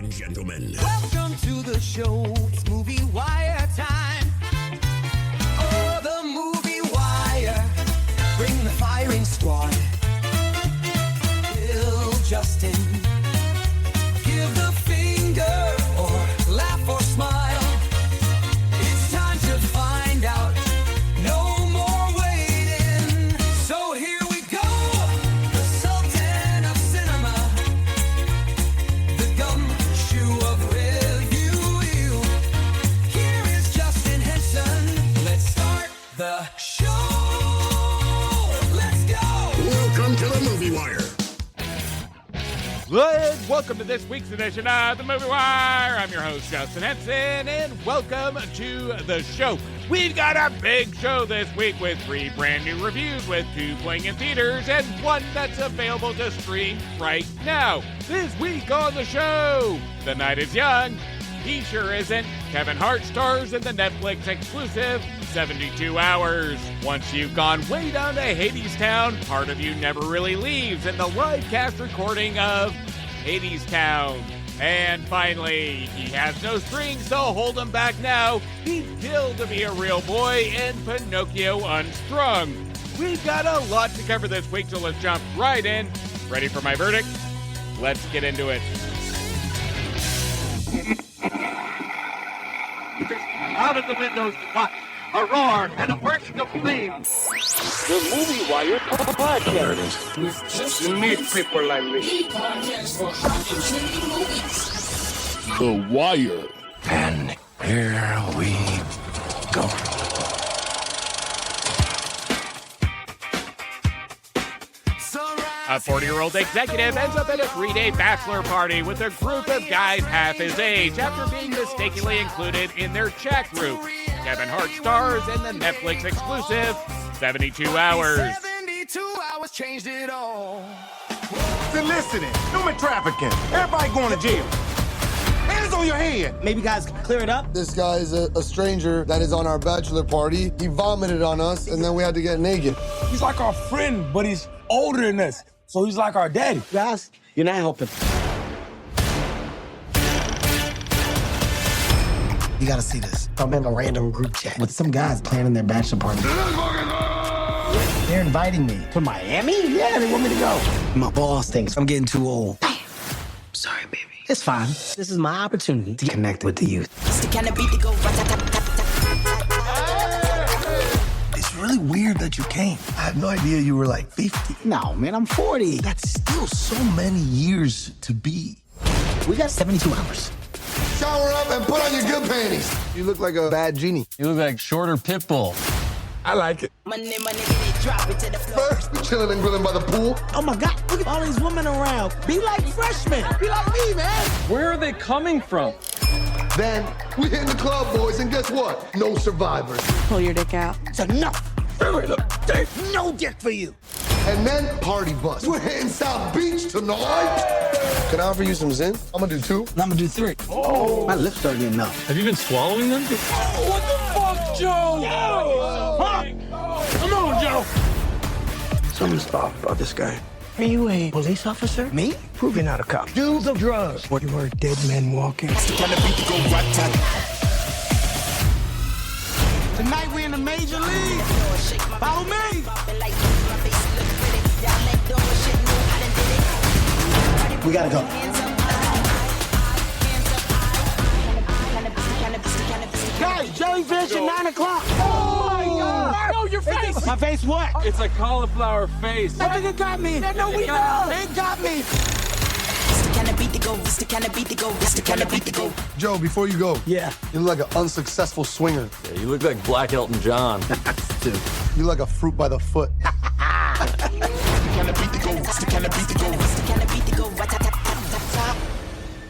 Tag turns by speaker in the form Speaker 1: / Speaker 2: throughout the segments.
Speaker 1: and gentlemen.
Speaker 2: Welcome to the show. It's Movie Wire time. Oh, the Movie Wire. Bring the firing squad. Bill, Justin. Give the finger or laugh or smile. It's time to find out. No more waiting. So here we go. The Sultan of Cinema. The gumshoe of review. Here is Justin Henson. Let's start the show. Let's go.
Speaker 1: Welcome to the Movie Wire.
Speaker 3: Good. Welcome to this week's edition of the Movie Wire. I'm your host, Justin Henson, and welcome to the show. We've got a big show this week with 3 brand new reviews, with 2 playing in theaters and 1 that's available to stream right now. This week on the show, The Night is Young. He Sure Isn't. Kevin Hart stars in the Netflix exclusive 72 Hours. Once you've gone way down to Hadestown, part of you never really leaves in the live cast recording of Hadestown. And finally, He Has No Strings, so hold him back now. He's killed to be a real boy in Pinocchio Unstrung. We've got a lot to cover this week, so let's jump right in. Ready for my verdict? Let's get into it.
Speaker 4: Out of the windows, watch a roar and a burst of flame. The Movie Wire podcast. You need people like me.
Speaker 1: The Wire.
Speaker 4: And here we go.
Speaker 3: A 40-year-old executive ends up at a 3-day bachelor party with a group of guys half his age after being mistakenly included in their chat group. Kevin Hart stars in the Netflix exclusive 72 Hours.
Speaker 2: 72 hours changed it all.
Speaker 5: Soliciting, human trafficking, everybody going to jail. Hands on your head.
Speaker 6: Maybe guys can clear it up.
Speaker 7: This guy is a stranger that is on our bachelor party. He vomited on us, and then we had to get naked.
Speaker 5: He's like our friend, but he's older than us. So he's like our daddy.
Speaker 6: Guys, you're not helping. You gotta see this. I'm in a random group chat with some guys planning their bachelor party. They're inviting me to Miami? Yeah, they want me to go. My boss thinks I'm getting too old. Damn. Sorry, baby. It's fine. This is my opportunity to connect with the youth.
Speaker 7: It's really weird that you came. I had no idea you were like 50.
Speaker 6: No, man, I'm 40.
Speaker 7: That's still so many years to be.
Speaker 6: We got 72 hours.
Speaker 7: Shower up and put on your good panties. You look like a bad genie.
Speaker 8: You look like shorter pit bull.
Speaker 7: I like it. First, we chilling and grilling by the pool.
Speaker 6: Oh my God, look at all these women around. Be like freshmen. Be like me, man.
Speaker 8: Where are they coming from?
Speaker 7: Then, we hit the club, boys, and guess what? No survivors.
Speaker 9: Pull your dick out.
Speaker 6: So enough. No dick for you.
Speaker 7: And then, party bus. We're hitting South Beach tonight. Can I offer you some Zen? I'm gonna do 2.
Speaker 6: I'm gonna do 3. Oh. My lips start getting numb.
Speaker 8: Have you been swallowing them?
Speaker 5: Oh, what the fuck, Joe? Huh? Come on, Joe.
Speaker 7: Something's off about this guy.
Speaker 6: Are you a police officer? Me?
Speaker 5: Prove you're not a cop.
Speaker 6: Do the drugs.
Speaker 5: What, you heard dead men walking?
Speaker 6: Tonight we in the major league. Follow me. We gotta go. Guys, jellyfish at 9 o'clock.
Speaker 5: Oh my God! No, your face!
Speaker 6: My face what?
Speaker 8: It's a cauliflower face.
Speaker 6: That nigga got me. No, we know. They got me.
Speaker 7: Joe, before you go,
Speaker 6: Yeah.
Speaker 7: you look like an unsuccessful swinger.
Speaker 8: Yeah, you look like Black Elton John.
Speaker 7: Dude, you look like a fruit by the foot.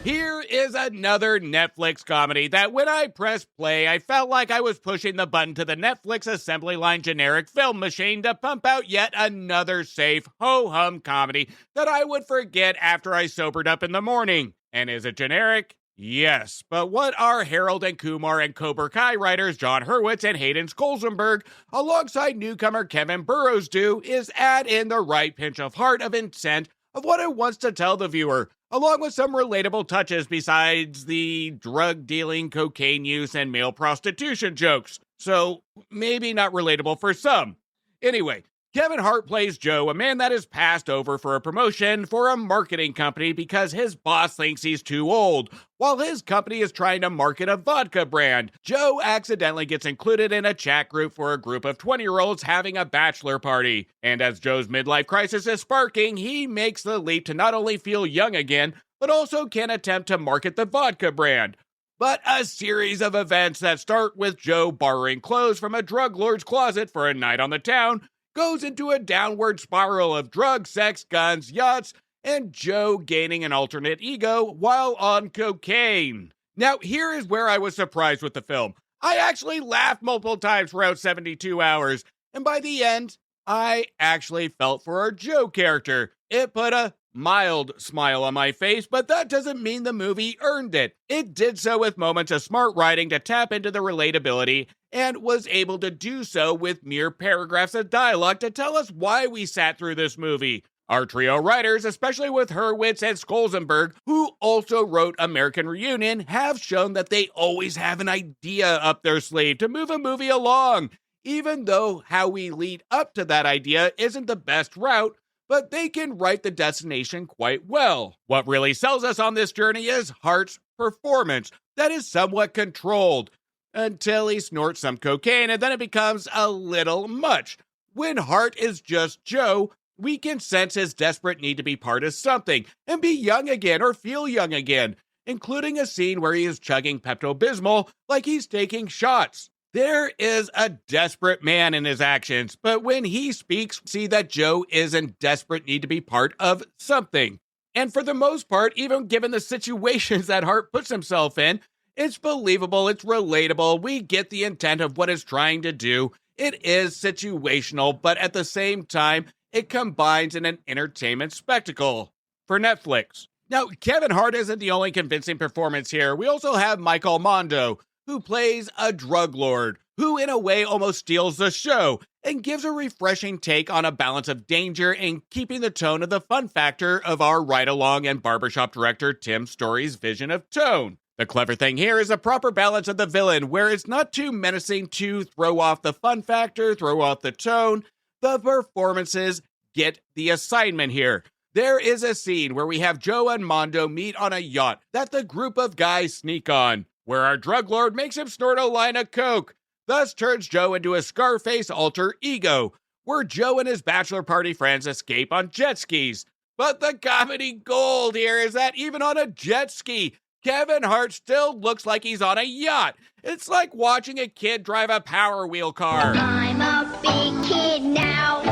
Speaker 3: Here is another Netflix comedy that when I pressed play, I felt like I was pushing the button to the Netflix assembly line generic film machine to pump out yet another safe, ho-hum comedy that I would forget after I sobered up in the morning. And is it generic? Yes, but what our Harold and Kumar and Cobra Kai writers John Hurwitz and Hayden Skolzenberg, alongside newcomer Kevin Burrows, do is add in the right pinch of heart of intent of what it wants to tell the viewer, along with some relatable touches besides the drug dealing, cocaine use, and male prostitution jokes. So maybe not relatable for some. Anyway, Kevin Hart plays Joe, a man that is passed over for a promotion for a marketing company because his boss thinks he's too old. While his company is trying to market a vodka brand, Joe accidentally gets included in a chat group for a group of 20-year-olds having a bachelor party. And as Joe's midlife crisis is sparking, he makes the leap to not only feel young again, but also can attempt to market the vodka brand. But a series of events that start with Joe borrowing clothes from a drug lord's closet for a night on the town goes into a downward spiral of drugs, sex, guns, yachts, and Joe gaining an alternate ego while on cocaine. Now, here is where I was surprised with the film. I actually laughed multiple times throughout 72 hours, and by the end, I actually felt for our Joe character. It put a mild smile on my face, but that doesn't mean the movie earned it. It did so with moments of smart writing to tap into the relatability, and was able to do so with mere paragraphs of dialogue to tell us why we sat through this movie. Our trio writers, especially with Hurwitz and Skolzenberg, who also wrote American Reunion, have shown that they always have an idea up their sleeve to move a movie along, even though how we lead up to that idea isn't the best route, but they can write the destination quite well. What really sells us on this journey is Hart's performance that is somewhat controlled, until he snorts some cocaine and then it becomes a little much. When Hart is just Joe, we can sense his desperate need to be part of something and be young again or feel young again, including a scene where he is chugging Pepto-Bismol like he's taking shots. There is a desperate man in his actions, but when he speaks, see that Joe is in desperate need to be part of something. And for the most part, even given the situations that Hart puts himself in, it's believable, it's relatable, we get the intent of what it's trying to do. It is situational, but at the same time, it combines in an entertainment spectacle for Netflix. Now, Kevin Hart isn't the only convincing performance here. We also have Michael Mondo, who plays a drug lord, who in a way almost steals the show and gives a refreshing take on a balance of danger and keeping the tone of the fun factor of our ride-along and barbershop director Tim Story's vision of tone. The clever thing here is a proper balance of the villain, where it's not too menacing to throw off the fun factor, throw off the tone. The performances get the assignment here. There is a scene where we have Joe and Mondo meet on a yacht that the group of guys sneak on, where our drug lord makes him snort a line of coke, thus turns Joe into a Scarface alter ego, where Joe and his bachelor party friends escape on jet skis. But the comedy gold here is that even on a jet ski, Kevin Hart still looks like he's on a yacht. It's like watching a kid drive a Power Wheel car.
Speaker 9: I'm a big kid now.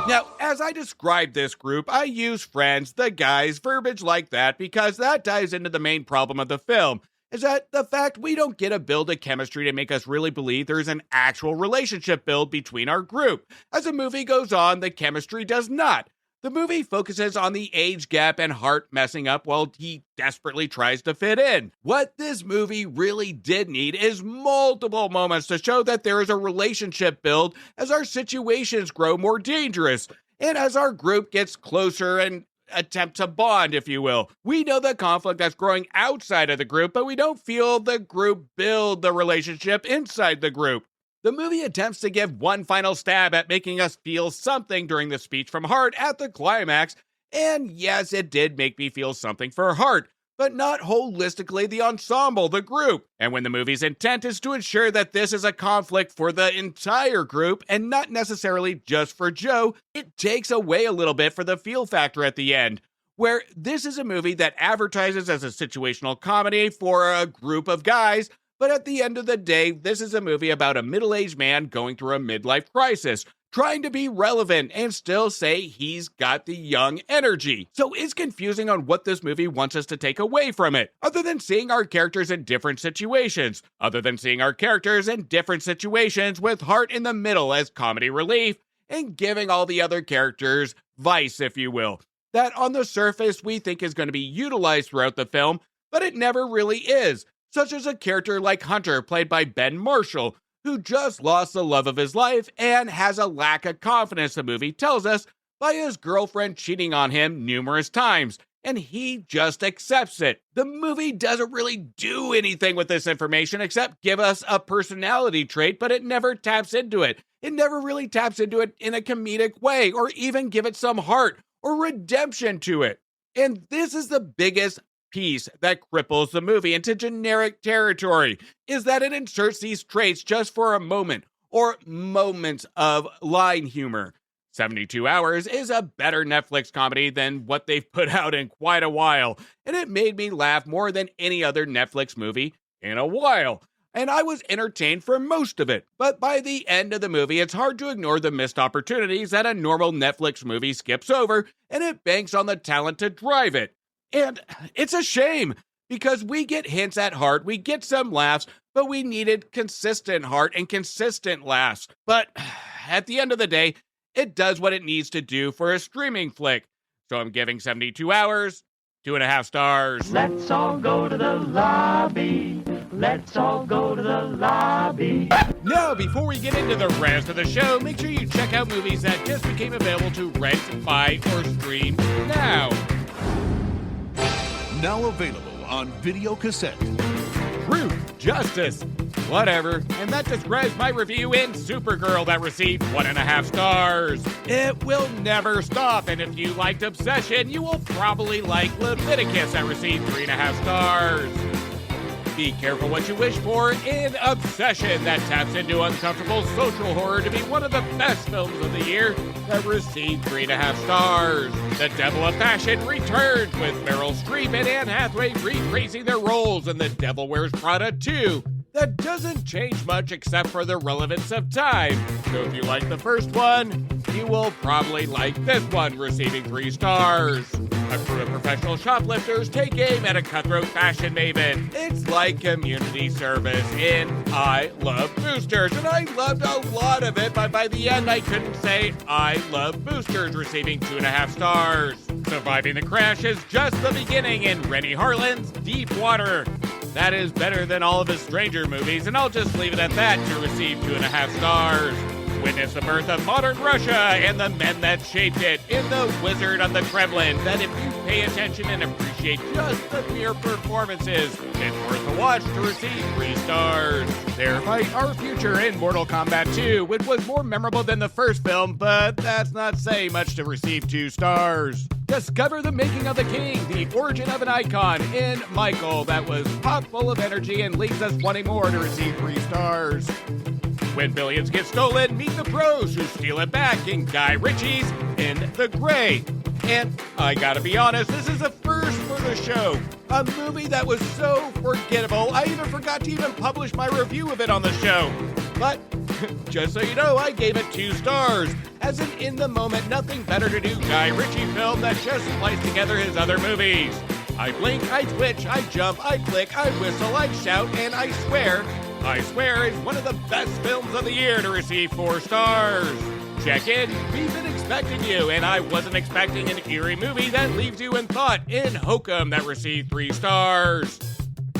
Speaker 3: Now, as I describe this group, I use friends, the guys, verbiage like that, because that dives into the main problem of the film, is that the fact we don't get a build of chemistry to make us really believe there's an actual relationship build between our group. As the movie goes on, the chemistry does not. The movie focuses on the age gap and Hart messing up while he desperately tries to fit in. What this movie really did need is multiple moments to show that there is a relationship build as our situations grow more dangerous, and as our group gets closer and attempt to bond, if you will. We know the conflict that's growing outside of the group, but we don't feel the group build the relationship inside the group. The movie attempts to give one final stab at making us feel something during the speech from Hart at the climax, and yes, it did make me feel something for Hart, but not holistically the ensemble, the group. And when the movie's intent is to ensure that this is a conflict for the entire group and not necessarily just for Joe, it takes away a little bit for the feel factor at the end, where this is a movie that advertises as a situational comedy for a group of guys, but at the end of the day, this is a movie about a middle-aged man going through a midlife crisis, trying to be relevant and still say he's got the young energy. So it's confusing on what this movie wants us to take away from it, other than seeing our characters in different situations, with Hart in the middle as comedy relief and giving all the other characters vice, if you will, that on the surface we think is going to be utilized throughout the film, but it never really is. Such as a character like Hunter, played by Ben Marshall, who just lost the love of his life and has a lack of confidence, the movie tells us, by his girlfriend cheating on him numerous times, and he just accepts it. The movie doesn't really do anything with this information except give us a personality trait, but it never taps into it. It never really taps into it in a comedic way, or even give it some heart or redemption to it. And this is the biggest piece that cripples the movie into generic territory, is that it inserts these traits just for a moment, or moments of line humor. 72 Hours is a better Netflix comedy than what they've put out in quite a while, and it made me laugh more than any other Netflix movie in a while. And I was entertained for most of it, but by the end of the movie, it's hard to ignore the missed opportunities that a normal Netflix movie skips over, and it banks on the talent to drive it. And it's a shame, because we get hints at heart, we get some laughs, but we needed consistent heart and consistent laughs. But at the end of the day, it does what it needs to do for a streaming flick. So I'm giving 72 Hours 2.5 stars.
Speaker 4: Let's all go to the lobby. Let's all go to the lobby.
Speaker 3: Now, before we get into the rest of the show, make sure you check out movies that just became available to rent, buy, or stream now.
Speaker 1: Now available on video cassette.
Speaker 3: Truth, justice, whatever. And that describes my review in Supergirl that received 1.5 stars. It will never stop, and if you liked Obsession, you will probably like Leviticus that received 3.5 stars. Be careful what you wish for in Obsession that taps into uncomfortable social horror to be one of the best films of the year that received 3.5 stars. The Devil of Passion returns with Meryl Streep and Anne Hathaway rephrasing their roles in The Devil Wears Prada 2. That doesn't change much except for the relevance of time. So if you like the first one, you will probably like this one, receiving 3 stars. A crew of professional shoplifters take aim at a cutthroat fashion maven. It's like community service in I Love Boosters, and I loved a lot of it, but by the end I couldn't say I Love Boosters, receiving 2.5 stars. Surviving the crash is just the beginning in Rennie Harlin's Deep Water. That is better than all of his Stranger movies, and I'll just leave it at that to receive 2.5 stars. Witness the birth of modern Russia and the men that shaped it in The Wizard of the Kremlin, that if you pay attention and appreciate just the mere performances, it's worth a watch to receive 3 stars. Their fight our future in Mortal Kombat 2, which was more memorable than the first film, but that's not saying much to receive 2 stars. Discover the making of the king, the origin of an icon in Michael, that was pop full of energy and leaves us wanting more, to receive 3 stars. When billions get stolen, meet the pros who steal it back in Guy Ritchie's In the Gray. And I gotta be honest, this is a first for the show. A movie that was so forgettable, I even forgot to even publish my review of it on the show. But just so you know, I gave it 2 stars, as an in-the-moment, nothing better to do Guy Ritchie film that just spliced together his other movies. I blink, I twitch, I jump, I click, I whistle, I shout, and I swear is one of the best films of the year to receive 4 stars. Check in, we've been expecting you, and I wasn't expecting an eerie movie that leaves you in thought in Hokum that received 3 stars.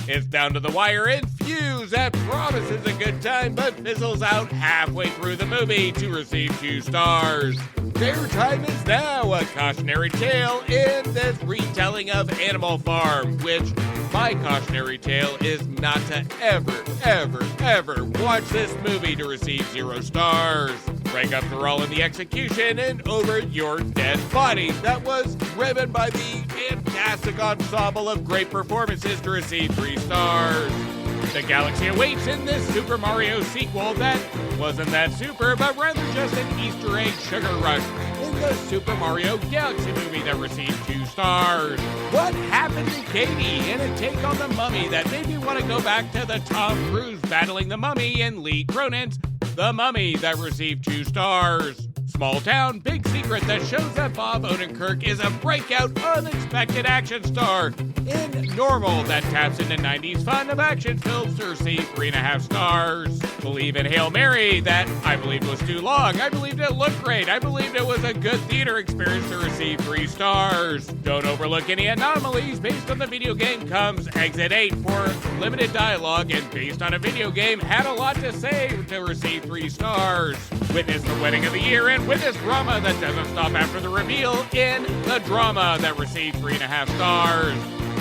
Speaker 3: It's Down to the Wire in Fuse that promises a good time but fizzles out halfway through the movie to receive 2 stars. Their Time Is Now, a cautionary tale in this retelling of Animal Farm, which my cautionary tale is not to ever watch this movie to receive 0 stars. Breakups are all in the execution and Over Your Dead Body, that was driven by the fantastic ensemble of great performances, to receive 3 stars. The galaxy awaits in this Super Mario sequel that wasn't that super, but rather just an Easter egg sugar rush in the Super Mario Galaxy movie that received 2 stars. What Happened to Katie, in a take on The Mummy that made me want to go back to the Tom Cruise battling the Mummy and Lee Cronin's The Mummy that received 2 stars. Small Town, Big Secret that shows that Bob Odenkirk is a breakout, unexpected action star in Normal that taps into 90s fun of action films to receive 3.5 stars. Believe in Hail Mary that I believed was too long. I believed it looked great. I believed it was a good theater experience to receive 3 stars. Don't overlook any anomalies. Based on the video game comes Exit 8 for limited dialogue, and based on a video game had a lot to say to receive 3 stars. Witness the Wedding of the Year and Witness drama that doesn't stop after the reveal in The Drama that received 3.5 stars.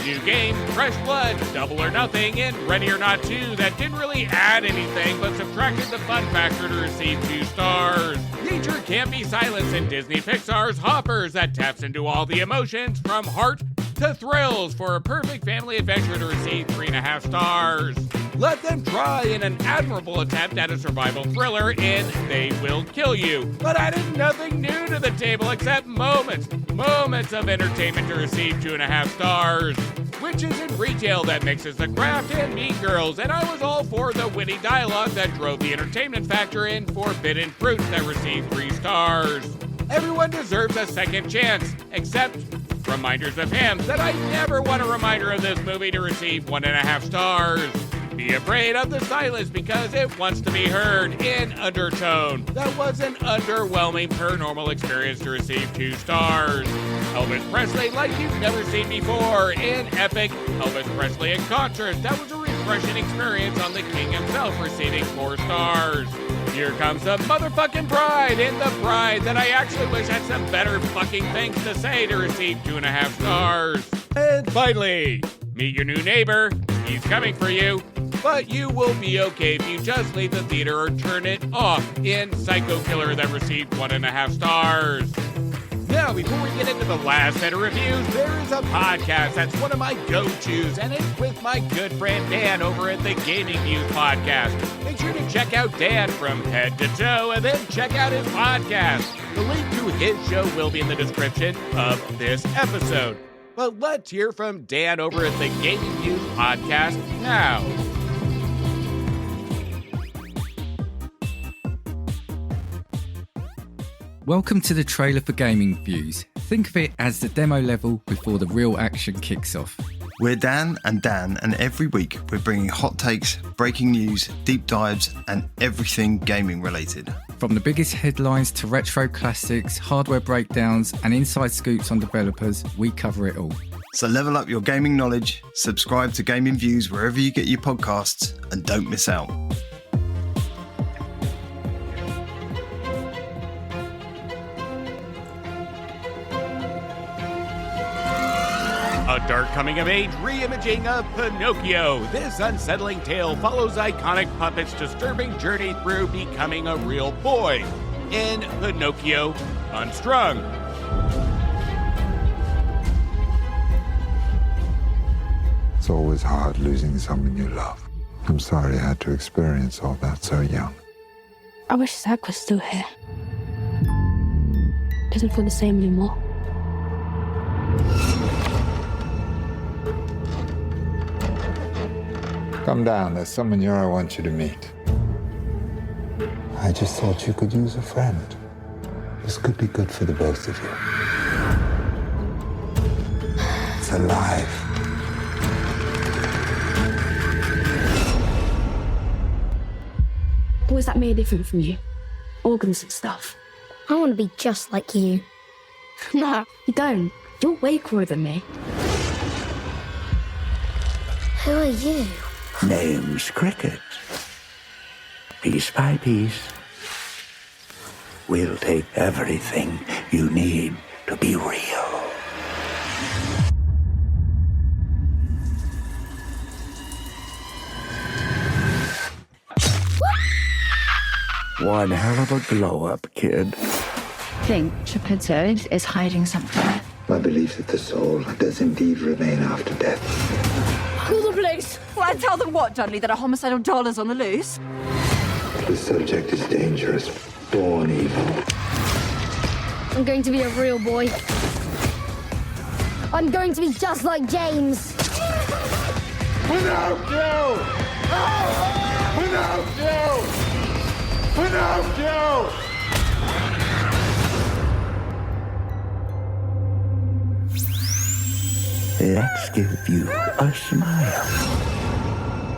Speaker 3: New game, Fresh Blood, Double or Nothing, and Ready or Not 2 that didn't really add anything but subtracted the fun factor to receive 2 stars. Nature Can't Be Silenced in Disney Pixar's Hoppers that taps into all the emotions from heart to thrills for a perfect family adventure to receive 3.5 stars. Let Them Try in an admirable attempt at a survival thriller in They Will Kill You, but added nothing new to the table except moments of entertainment to receive 2.5 stars. Witches in Retail that mixes The Craft and Mean Girls, and I was all for the witty dialogue that drove the entertainment factor in Forbidden Fruit that received 3 stars. Everyone deserves a second chance, except Reminders of Him that I never want a reminder of this movie to receive 1.5 stars. Be Afraid of the Silence because it wants to be heard in Undertone. That was an underwhelming paranormal experience to receive 2 stars. Elvis Presley like you've never seen before in Epic Elvis Presley in Concert. That was a refreshing experience on the King himself receiving 4 stars. Here Comes the Motherfucking Bride in The Bride that I actually wish had some better fucking things to say to receive 2.5 stars. And finally, Meet Your New Neighbor. He's coming for you. But you will be okay if you just leave the theater or turn it off in Psycho Killer that received 1.5 stars. Now, before we get into the last set of reviews, there is a podcast that's one of my go-tos, and it's with my good friend Dan over at the Gaming Views podcast. Make sure to check out Dan from head to toe, and then check out his podcast. The link to his show will be in the description of this episode. But let's hear from Dan over at the Gaming Views podcast now.
Speaker 10: Welcome to the trailer for Gaming Views. Think of it as the demo level before the real action kicks off.
Speaker 11: We're Dan, and every week we're bringing hot takes, breaking news, deep dives, and everything gaming related.
Speaker 10: From the biggest headlines to retro classics, hardware breakdowns, and inside scoops on developers, we cover it all.
Speaker 11: So level up your gaming knowledge, subscribe to Gaming Views wherever you get your podcasts, and don't miss out.
Speaker 3: A dark coming-of-age re-imaging of Pinocchio. This unsettling tale follows iconic puppet's disturbing journey through becoming a real boy in Pinocchio Unstrung.
Speaker 12: It's always hard losing someone you love. I'm sorry I had to experience all that so young.
Speaker 13: I wish Zach was still here. Doesn't feel the same anymore.
Speaker 12: Come down, there's someone here I want you to meet. I just thought you could use a friend. This could be good for the both of you. It's alive.
Speaker 13: What was that made different from you? Organs and stuff.
Speaker 9: I want to be just like you.
Speaker 13: No, you don't. You're way cooler than me.
Speaker 9: Who are you?
Speaker 14: Name's Cricket. Piece by piece, we'll take everything you need to be real. One hell of a glow-up, kid.
Speaker 15: I think Geppetto is hiding something.
Speaker 12: My belief that the soul does indeed remain after death.
Speaker 15: Call the police! Well, and tell them what, Dudley? That a homicidal doll is on the loose?
Speaker 12: The subject is dangerous, born evil.
Speaker 9: I'm going to be a real boy. I'm going to be just like James.
Speaker 5: Pinocchio! Pinocchio! Pinocchio!
Speaker 14: Let's give you a smile.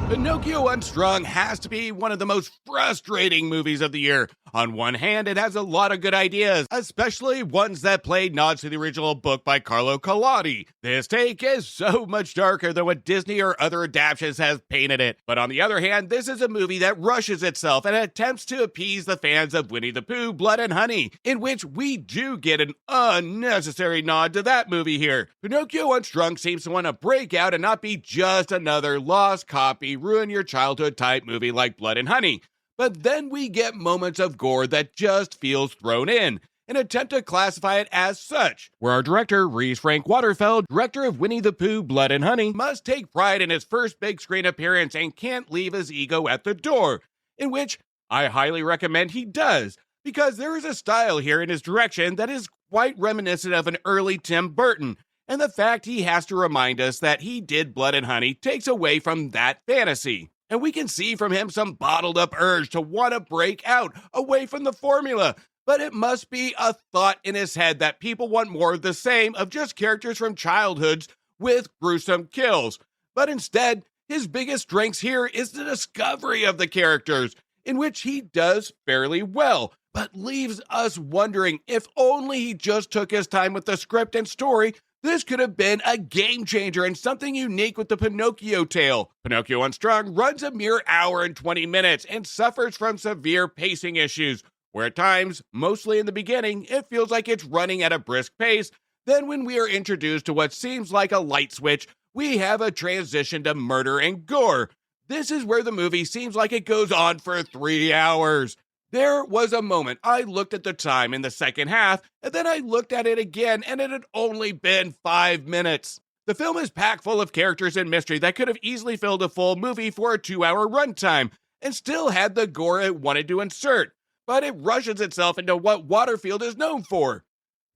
Speaker 3: Pinocchio Unstrung has to be one of the most frustrating movies of the year. On one hand, it has a lot of good ideas, especially ones that played nods to the original book by Carlo Collodi. This take is so much darker than what Disney or other adaptations have painted it. But on the other hand, this is a movie that rushes itself and attempts to appease the fans of Winnie the Pooh, Blood and Honey, in which we do get an unnecessary nod to that movie here. Pinocchio Unstrung seems to want to break out and not be just another lost copy, ruin your childhood type movie like Blood and Honey. But then we get moments of gore that just feels thrown in, an attempt to classify it as such, where our director, Rhys Frank Waterfeld, director of Winnie the Pooh, Blood and Honey, must take pride in his first big screen appearance and can't leave his ego at the door, in which I highly recommend he does, because there is a style here in his direction that is quite reminiscent of an early Tim Burton, and the fact he has to remind us that he did Blood and Honey takes away from that fantasy. And we can see from him some bottled up urge to want to break out away from the formula. But it must be a thought in his head that people want more of the same of just characters from childhoods with gruesome kills. But instead, his biggest strengths here is the discovery of the characters, in which he does fairly well, but leaves us wondering if only he just took his time with the script and story, this could have been a game changer and something unique with the Pinocchio tale. Pinocchio Unstrung runs a mere hour and 20 minutes and suffers from severe pacing issues, where at times, mostly in the beginning, it feels like it's running at a brisk pace. Then when we are introduced to what seems like a light switch, we have a transition to murder and gore. This is where the movie seems like it goes on for 3 hours. There was a moment I looked at the time in the second half, and then I looked at it again, and it had only been 5 minutes. The film is packed full of characters and mystery that could have easily filled a full movie for a 2-hour runtime, and still had the gore it wanted to insert, but it rushes itself into what Waterfield is known for: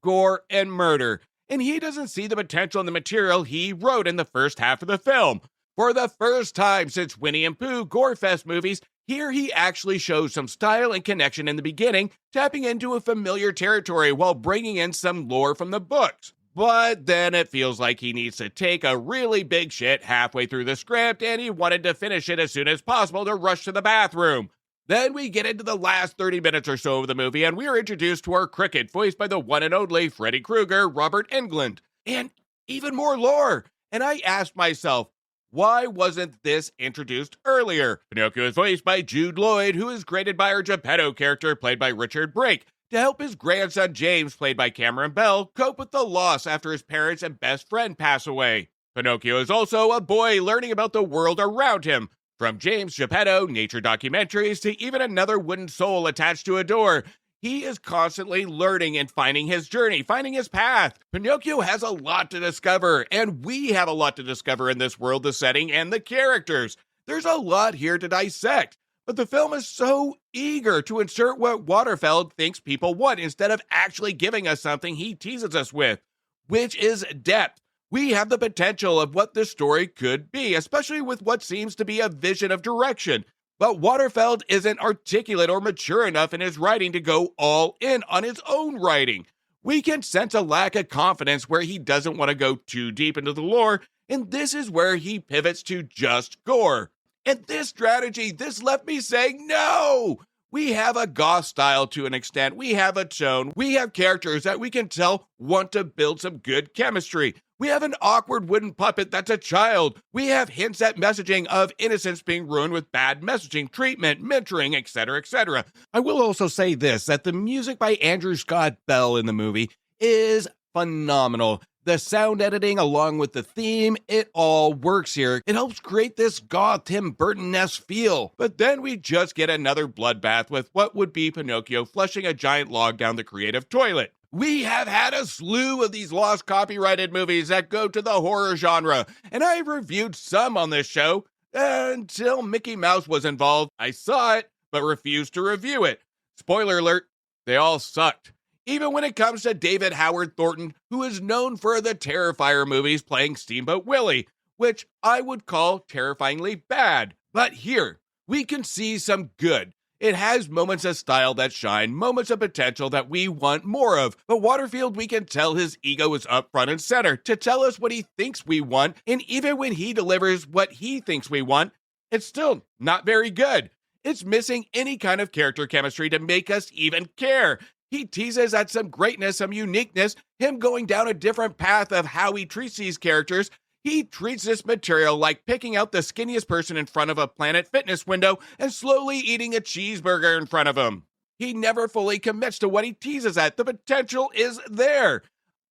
Speaker 3: gore and murder, and he doesn't see the potential in the material he wrote in the first half of the film. For the first time since Winnie and Pooh Gorefest movies, here he actually shows some style and connection in the beginning, tapping into a familiar territory while bringing in some lore from the books. But then it feels like he needs to take a really big shit halfway through the script, and he wanted to finish it as soon as possible to rush to the bathroom. Then we get into the last 30 minutes or so of the movie, and we are introduced to our cricket, voiced by the one and only Freddy Krueger, Robert Englund, and even more lore. And I asked myself, why wasn't this introduced earlier? Pinocchio is voiced by Jude Lloyd, who is created by our Geppetto character, played by Richard Brake, to help his grandson James, played by Cameron Bell, cope with the loss after his parents and best friend pass away. Pinocchio is also a boy learning about the world around him, from James Geppetto nature documentaries to even another wooden soul attached to a door. He is constantly learning and finding his journey, finding his path. Pinocchio has a lot to discover, and we have a lot to discover in this world, the setting, and the characters. There's a lot here to dissect, but the film is so eager to insert what Waterfeld thinks people want instead of actually giving us something he teases us with, which is depth. We have the potential of what this story could be, especially with what seems to be a vision of direction. But Waterfeld isn't articulate or mature enough in his writing to go all in on his own writing. We can sense a lack of confidence where he doesn't want to go too deep into the lore, and this is where he pivots to just gore. And this strategy, this left me saying no! We have a goth style to an extent, we have a tone, we have characters that we can tell want to build some good chemistry. We have an awkward wooden puppet that's a child. We have hints at messaging of innocence being ruined with bad messaging, treatment, mentoring, etc., etc. I will also say this, that the music by Andrew Scott Bell in the movie is phenomenal. The sound editing along with the theme, it all works here. It helps create this goth Tim Burton-esque feel. But then we just get another bloodbath with what would be Pinocchio flushing a giant log down the creative toilet. We have had a slew of these lost copyrighted movies that go to the horror genre, and I've reviewed some on this show until Mickey Mouse was involved. I saw it, but refused to review it. Spoiler alert, they all sucked. Even when it comes to David Howard Thornton, who is known for the Terrifier movies playing Steamboat Willie, which I would call terrifyingly bad. But here, we can see some good. It has moments of style that shine, moments of potential that we want more of. But Waterfield, we can tell his ego is up front and center to tell us what he thinks we want, and even when he delivers what he thinks we want, It's still not very good. It's missing any kind of character chemistry to make us even care. He teases at some greatness, some uniqueness, him going down a different path of how he treats these characters. He treats this material like picking out the skinniest person in front of a Planet Fitness window and slowly eating a cheeseburger in front of him. He never fully commits to what he teases at. The potential is there.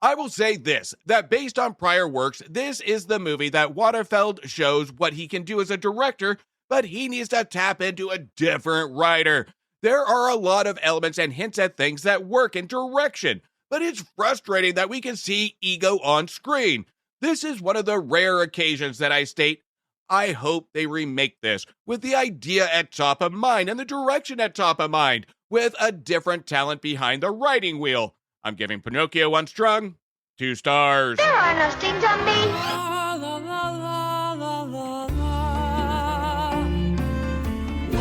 Speaker 3: I will say this, that based on prior works, this is the movie that Waterfeld shows what he can do as a director, but he needs to tap into a different writer. There are a lot of elements and hints at things that work in direction, but it's frustrating that we can see ego on screen. This is one of the rare occasions that I state, I hope they remake this with the idea at top of mind and the direction at top of mind, with a different talent behind the writing wheel. I'm giving Pinocchio Unstrung 2 stars.
Speaker 9: There are no stings on me.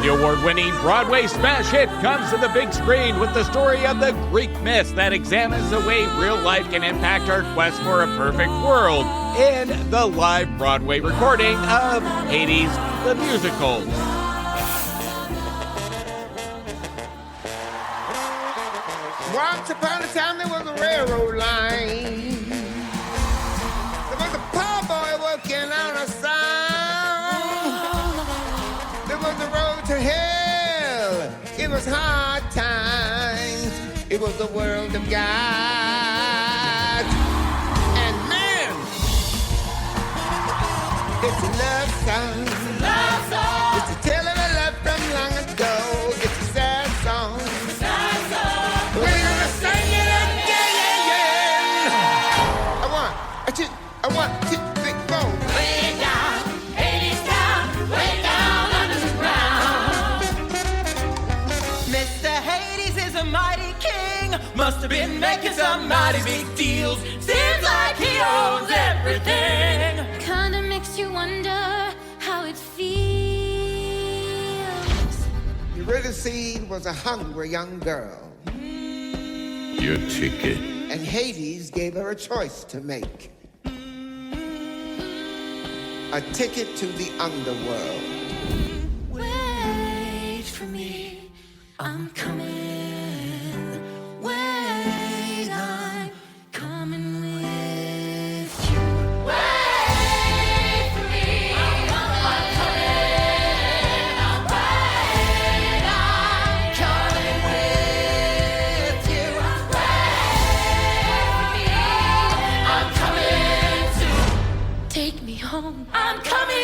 Speaker 3: The award-winning Broadway smash hit comes to the big screen with the story of the Greek myth that examines the way real life can impact our quest for a perfect world in the live Broadway recording of Hades, the musical.
Speaker 5: Once upon a time there was a railroad line. There was a poor boy working on a sign. There was a road to hell. It was hard times. It was the world of God. And man, it's a love song. It's a tale of a love from long ago. It's a sad song. We're gonna sing it again. I want 2, 3, 4.
Speaker 2: Way down, Hadestown, way down under the ground. Mr. Hades is a mighty king. Must have been making some mighty big deals. Seems like he owns everything.
Speaker 9: Kinda makes you wonder how it feels.
Speaker 5: Eurydice was a hungry young girl.
Speaker 14: Your ticket.
Speaker 5: And Hades gave her a choice to make. A ticket to the underworld.
Speaker 2: Wait for me, I'm coming. Wait, I'm coming with you. Wait for me, I'm coming. Wait, I'm coming with you. Wait for me, I'm coming to take me home. I'm coming.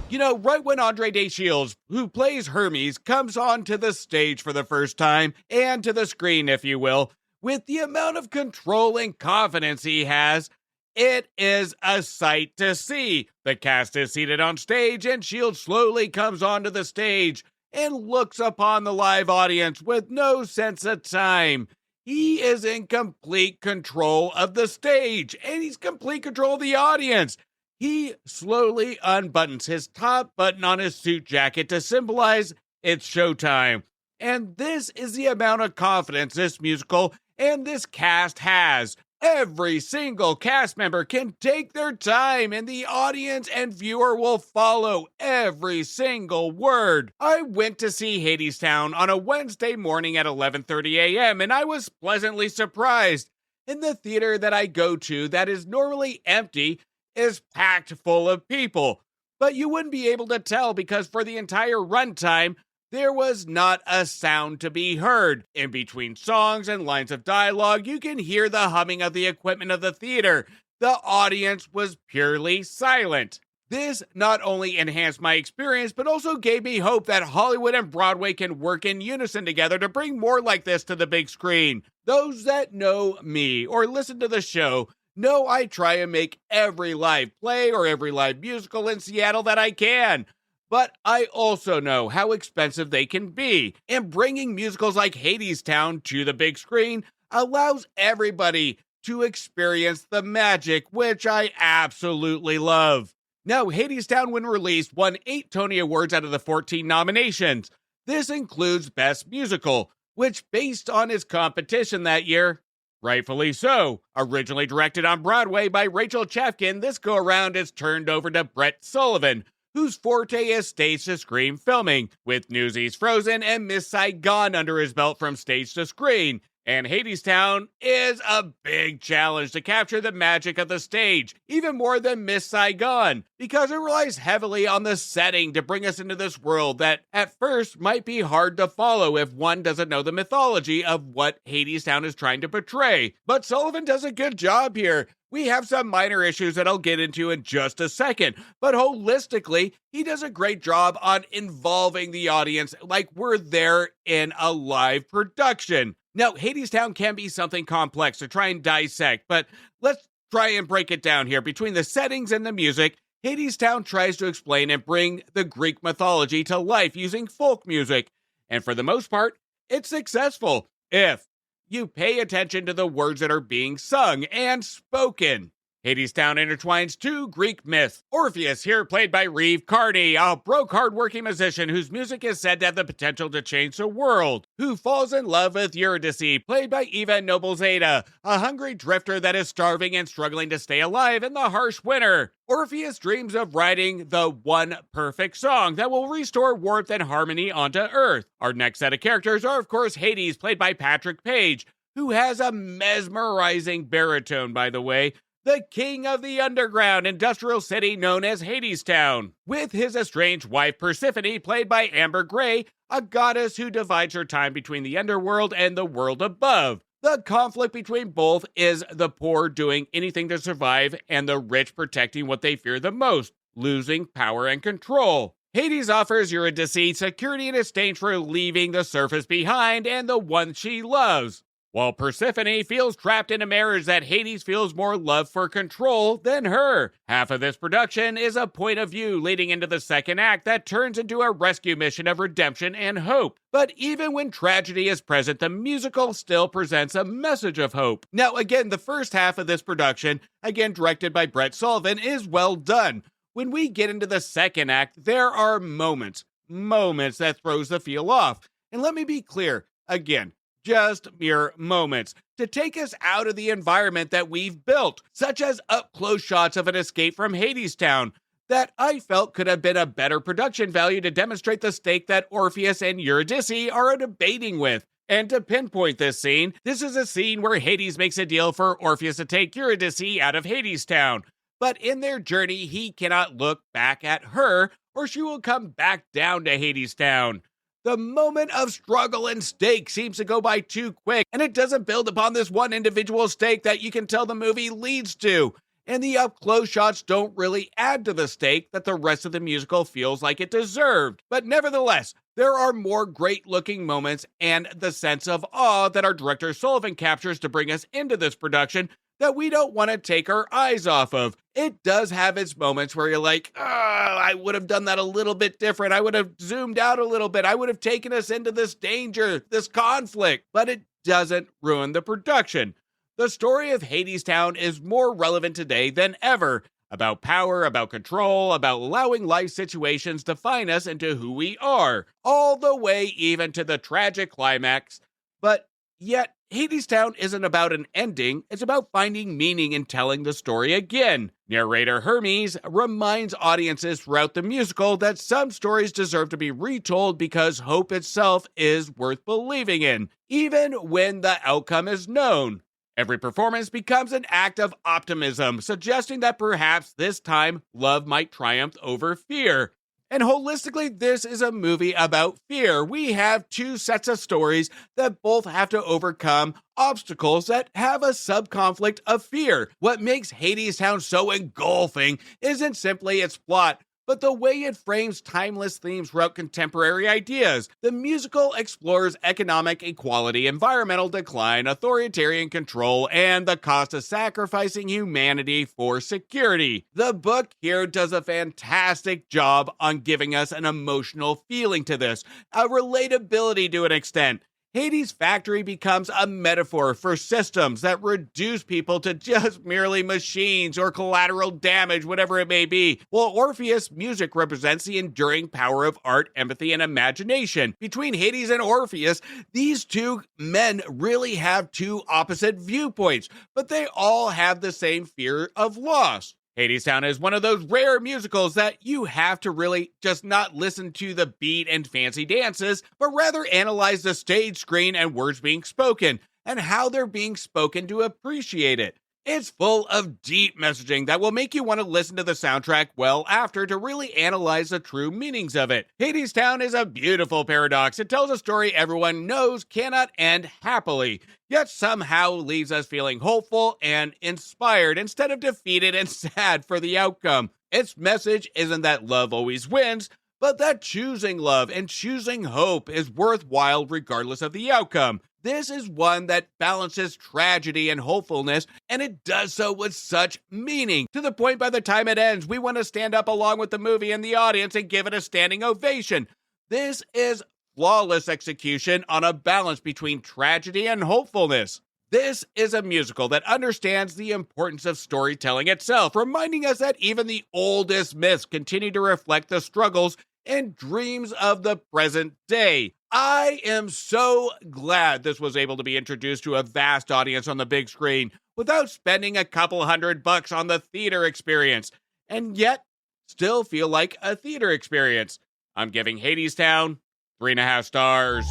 Speaker 3: You know, right when Andre Day Shields, who plays Hermes, comes onto the stage for the first time, and to the screen, if you will, with the amount of control and confidence he has, it is a sight to see. The cast is seated on stage, and Shields slowly comes onto the stage and looks upon the live audience with no sense of time. He is in complete control of the stage, and he's complete control of the audience. He slowly unbuttons his top button on his suit jacket to symbolize it's showtime. And this is the amount of confidence this musical and this cast has. Every single cast member can take their time, and the audience and viewer will follow every single word. I went to see Hadestown on a Wednesday morning at 11:30 a.m., and I was pleasantly surprised. In the theater that I go to that is normally empty is packed full of people, but you wouldn't be able to tell because for the entire runtime, there was not a sound to be heard. In between songs and lines of dialogue, you can hear the humming of the equipment of the theater. The audience was purely silent. This not only enhanced my experience, but also gave me hope that Hollywood and Broadway can work in unison together to bring more like this to the big screen. Those that know me or listen to the show know I try and make every live play or every live musical in Seattle that I can. But I also know how expensive they can be, and bringing musicals like Hadestown to the big screen allows everybody to experience the magic, which I absolutely love. Now, Hadestown, when released, won 8 Tony Awards out of the 14 nominations. This includes Best Musical, which based on his competition that year, rightfully so. Originally directed on Broadway by Rachel Chafkin, this go-around is turned over to Brett Sullivan, whose forte is stage-to-screen filming, with Newsies Frozen and Miss Saigon under his belt from stage to screen. And Hadestown is a big challenge to capture the magic of the stage, even more than Miss Saigon, because it relies heavily on the setting to bring us into this world that at first might be hard to follow if one doesn't know the mythology of what Hadestown is trying to portray. But Sullivan does a good job here. We have some minor issues that I'll get into in just a second, but holistically, he does a great job on involving the audience like we're there in a live production. Now, Hadestown can be something complex to try and dissect, but let's try and break it down here. Between the settings and the music, Hadestown tries to explain and bring the Greek mythology to life using folk music, and for the most part, it's successful if you pay attention to the words that are being sung and spoken. Hadestown intertwines two Greek myths. Orpheus, here played by Reeve Carney, a broke hardworking musician whose music is said to have the potential to change the world, who falls in love with Eurydice, played by Eva Noblezada, a hungry drifter that is starving and struggling to stay alive in the harsh winter. Orpheus dreams of writing the one perfect song that will restore warmth and harmony onto Earth. Our next set of characters are, of course, Hades, played by Patrick Page, who has a mesmerizing baritone, by the way, the king of the underground industrial city known as Hadestown, with his estranged wife Persephone, played by Amber Gray, a goddess who divides her time between the underworld and the world above. The conflict between both is the poor doing anything to survive and the rich protecting what they fear the most, losing power and control. Hades offers Eurydice security in exchange for leaving the surface behind and the one she loves, while Persephone feels trapped in a marriage that Hades feels more love for control than her. Half of this production is a point of view leading into the second act that turns into a rescue mission of redemption and hope. But even when tragedy is present, the musical still presents a message of hope. Now, again, the first half of this production, again directed by Brett Sullivan, is well done. When we get into the second act, there are moments that throws the feel off. And let me be clear, again, just mere moments, to take us out of the environment that we've built, such as up-close shots of an escape from Hadestown, that I felt could have been a better production value to demonstrate the stake that Orpheus and Eurydice are debating with. And to pinpoint this scene, this is a scene where Hades makes a deal for Orpheus to take Eurydice out of Hadestown. But in their journey, he cannot look back at her, or she will come back down to Hadestown. The moment of struggle and stake seems to go by too quick, and it doesn't build upon this one individual stake that you can tell the movie leads to. And the up-close shots don't really add to the stake that the rest of the musical feels like it deserved. But nevertheless, there are more great-looking moments and the sense of awe that our director Sullivan captures to bring us into this production that we don't want to take our eyes off of. It does have its moments where you're like, I would have done that a little bit different. I would have zoomed out a little bit. I would have taken us into this danger, this conflict, but it doesn't ruin the production. The story of Hadestown is more relevant today than ever, about power, about control, about allowing life situations define us into who we are, all the way even to the tragic climax. But yet, Hadestown isn't about an ending, it's about finding meaning in telling the story again. Narrator Hermes reminds audiences throughout the musical that some stories deserve to be retold because hope itself is worth believing in, even when the outcome is known. Every performance becomes an act of optimism, suggesting that perhaps this time love might triumph over fear. And holistically, this is a movie about fear. We have two sets of stories that both have to overcome obstacles that have a sub-conflict of fear. What makes Hadestown so engulfing isn't simply its plot, but the way it frames timeless themes throughout contemporary ideas. The musical explores economic equality, environmental decline, authoritarian control, and the cost of sacrificing humanity for security. The book here does a fantastic job on giving us an emotional feeling to this, a relatability to an extent. Hades' factory becomes a metaphor for systems that reduce people to just merely machines or collateral damage, whatever it may be. While Orpheus' music represents the enduring power of art, empathy, and imagination. Between Hades and Orpheus, these two men really have two opposite viewpoints, but they all have the same fear of loss. Hadestown is one of those rare musicals that you have to really just not listen to the beat and fancy dances, but rather analyze the stage, screen, and words being spoken, and how they're being spoken to appreciate it. It's full of deep messaging that will make you want to listen to the soundtrack well after to really analyze the true meanings of it. Hadestown is a beautiful paradox. It tells a story everyone knows cannot end happily, yet somehow leaves us feeling hopeful and inspired instead of defeated and sad for the outcome. Its message isn't that love always wins, but that choosing love and choosing hope is worthwhile regardless of the outcome. This is one that balances tragedy and hopefulness, and it does so with such meaning, to the point by the time it ends, we want to stand up along with the movie and the audience and give it a standing ovation. This is flawless execution on a balance between tragedy and hopefulness. This is a musical that understands the importance of storytelling itself, reminding us that even the oldest myths continue to reflect the struggles and dreams of the present day. I am so glad this was able to be introduced to a vast audience on the big screen without spending a couple $100 on the theater experience, and yet still feel like a theater experience. I'm giving Hadestown 3.5 stars.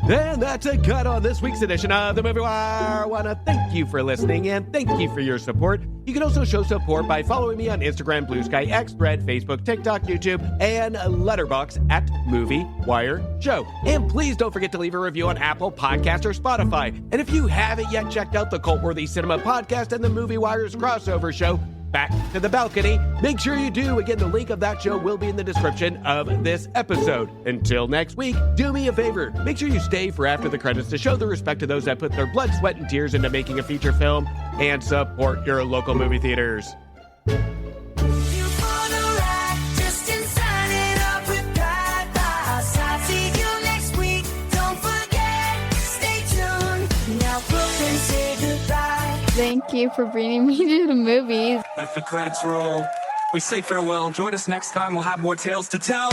Speaker 3: And that's a cut on this week's edition of The Movie Wire. I want to thank you for listening and thank you for your support. You can also show support by following me on Instagram, Blue Sky, X, Thread, Facebook, TikTok, YouTube, and Letterboxd at Movie Wire Show. And please don't forget to leave a review on Apple Podcasts or Spotify. And if you haven't yet checked out the Cult-Worthy Cinema Podcast and the Movie Wire's crossover show, Back to the Balcony, make sure you do. Again, the link of that show will be in the description of this episode. Until next week, do me a favor. Make sure you stay for after the credits to show the respect to those that put their blood, sweat, and tears into making a feature film and support your local movie theaters.
Speaker 13: Thank you for bringing me to the movies.
Speaker 8: Let the credits roll. We say farewell. Join us next time. We'll have more tales to tell.